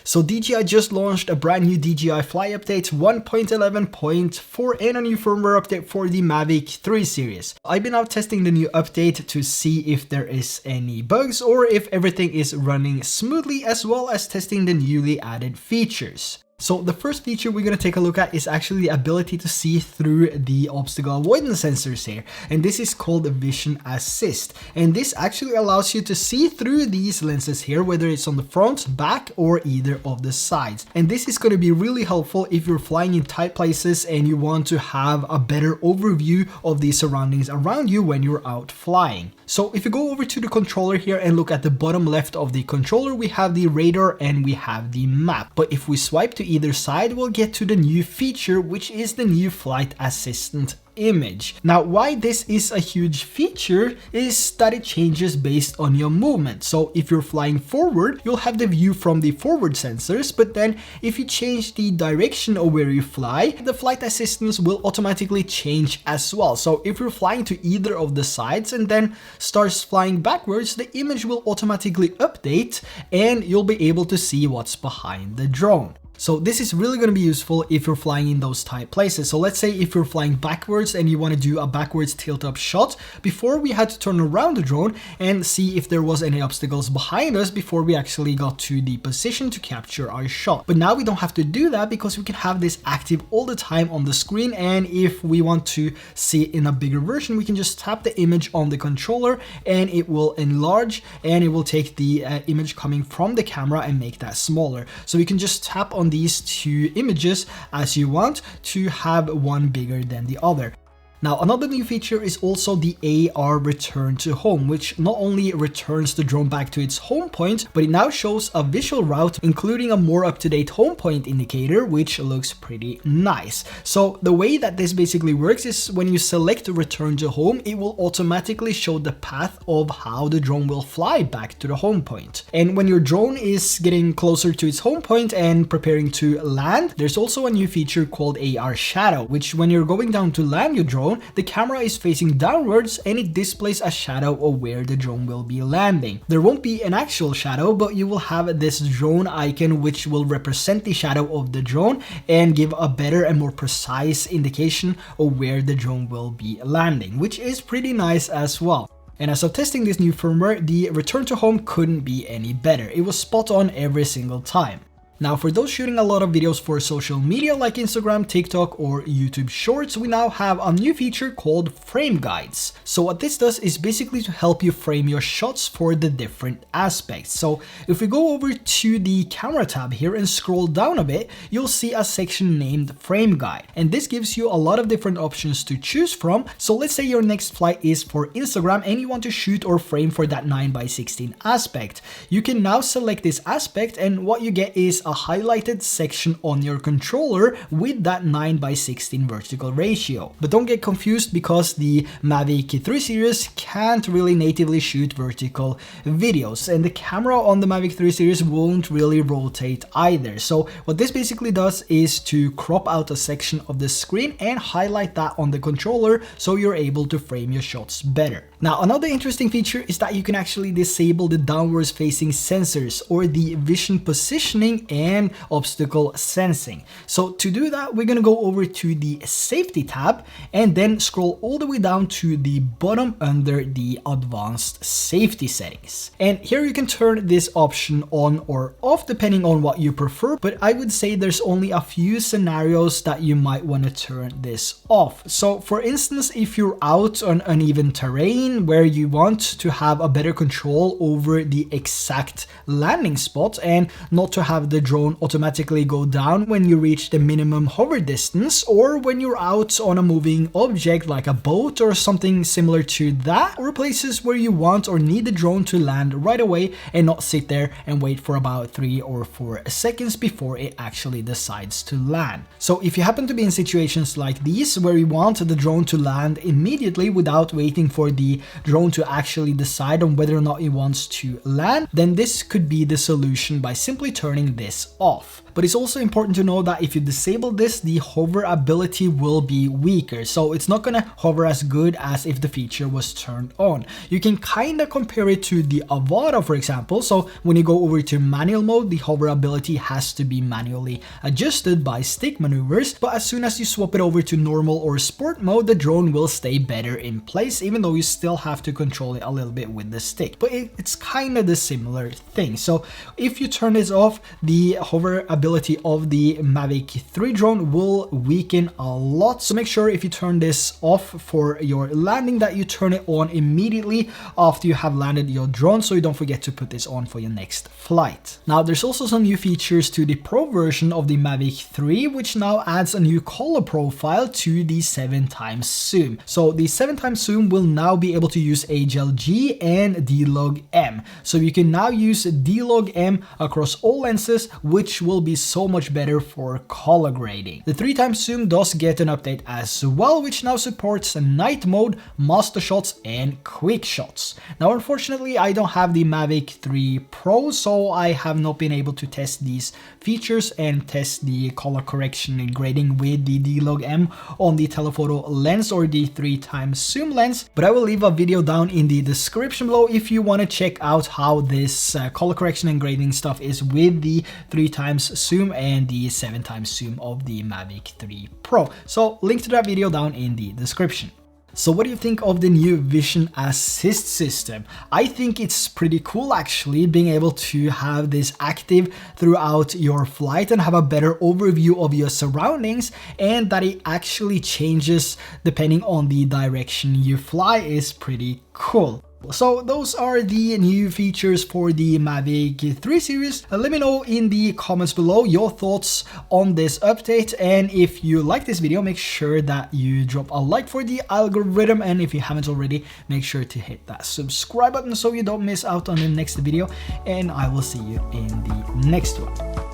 So DJI just launched a brand new DJI Fly update 1.11.4 and a new firmware update for the Mavic 3 series. I've been out testing the new update to see if there is any bugs or if everything is running smoothly, as well as testing the newly added features. So the first feature we're going to take a look at is actually the ability to see through the obstacle avoidance sensors here, and this is called Vision Assist, and this actually allows you to see through these lenses here, whether it's on the front, back, or either of the sides. And this is going to be really helpful if you're flying in tight places and you want to have a better overview of the surroundings around you when you're out flying. So if you go over to the controller here and look at the bottom left of the controller, we have the radar and we have the map. But if we swipe to either side, we'll get to the new feature, which is the new flight assistant image. Now, why this is a huge feature is that it changes based on your movement. So if you're flying forward, you'll have the view from the forward sensors, but then if you change the direction of where you fly, the flight assistance will automatically change as well. So if you're flying to either of the sides and then starts flying backwards, the image will automatically update and you'll be able to see what's behind the drone. So this is really going to be useful if you're flying in those tight places. So let's say if you're flying backwards and you want to do a backwards tilt up shot, before we had to turn around the drone and see if there was any obstacles behind us before we actually got to the position to capture our shot. But now we don't have to do that because we can have this active all the time on the screen, and if we want to see it in a bigger version, we can just tap the image on the controller and it will enlarge and it will take the image coming from the camera and make that smaller. So you can just tap on these two images as you want to have one bigger than the other. Now, another new feature is also the AR return to home, which not only returns the drone back to its home point, but it now shows a visual route, including a more up-to-date home point indicator, which looks pretty nice. So the way that this basically works is when you select return to home, it will automatically show the path of how the drone will fly back to the home point. And when your drone is getting closer to its home point and preparing to land, there's also a new feature called AR shadow, which when you're going down to land your drone, the camera is facing downwards and it displays a shadow of where the drone will be landing. There won't be an actual shadow, but you will have this drone icon which will represent the shadow of the drone and give a better and more precise indication of where the drone will be landing, which is pretty nice as well. And as of testing this new firmware, the return to home couldn't be any better. It was spot on every single time. Now, for those shooting a lot of videos for social media like Instagram, TikTok, or YouTube Shorts, we now have a new feature called frame guides. So what this does is basically to help you frame your shots for the different aspects. So if we go over to the camera tab here and scroll down a bit, you'll see a section named frame guide. And this gives you a lot of different options to choose from. So let's say your next flight is for Instagram and you want to shoot or frame for that 9:16 aspect. You can now select this aspect, and what you get is a highlighted section on your controller with that 9:16 vertical ratio. But don't get confused, because the Mavic 3 series can't really natively shoot vertical videos, and the camera on the Mavic 3 series won't really rotate either. So what this basically does is to crop out a section of the screen and highlight that on the controller so you're able to frame your shots better. Now, another interesting feature is that you can actually disable the downwards facing sensors or the vision positioning and obstacle sensing. So to do that, we're going to go over to the safety tab and then scroll all the way down to the bottom under the advanced safety settings. And here you can turn this option on or off depending on what you prefer, but I would say there's only a few scenarios that you might want to turn this off. So for instance, if you're out on uneven terrain where you want to have a better control over the exact landing spot and not to have the drone automatically go down when you reach the minimum hover distance, or when you're out on a moving object like a boat or something similar to that, or places where you want or need the drone to land right away and not sit there and wait for about 3 or 4 seconds before it actually decides to land. So if you happen to be in situations like these where you want the drone to land immediately without waiting for the the drone to actually decide on whether or not it wants to land, then this could be the solution by simply turning this off. But it's also important to know that if you disable this, the hover ability will be weaker. So it's not gonna hover as good as if the feature was turned on. You can kind of compare it to the Avata, for example. So when you go over to manual mode, the hover ability has to be manually adjusted by stick maneuvers. But as soon as you swap it over to normal or sport mode, the drone will stay better in place, even though you still have to control it a little bit with the stick. But it's kind of the similar thing. So if you turn this off, the hover ability of the Mavic 3 drone will weaken a lot. So make sure if you turn this off for your landing that you turn it on immediately after you have landed your drone, so you don't forget to put this on for your next flight. Now there's also some new features to the Pro version of the Mavic 3, which now adds a new color profile to the 7x zoom. So the 7x zoom will now be able to use HLG and D-Log-M. So you can now use D-Log-M across all lenses, which will be so much better for color grading. The 3x zoom does get an update as well, which now supports night mode, master shots, and quick shots. Now unfortunately I don't have the Mavic 3 Pro, so I have not been able to test these features and test the color correction and grading with the D-Log-M on the telephoto lens or the 3x zoom lens, but I will leave a video down in the description below if you want to check out how this color correction and grading stuff is with the 3x zoom and the 7x zoom of the Mavic 3 Pro. So link to that video down in the description. So what do you think of the new vision assist system? I think it's pretty cool actually, being able to have this active throughout your flight and have a better overview of your surroundings, and that it actually changes depending on the direction you fly is pretty cool. So those are the new features for the Mavic 3 series. Let me know in the comments below your thoughts on this update, and if you like this video, make sure that you drop a like for the algorithm, and if you haven't already, make sure to hit that subscribe button so you don't miss out on the next video, and I will see you in the next one.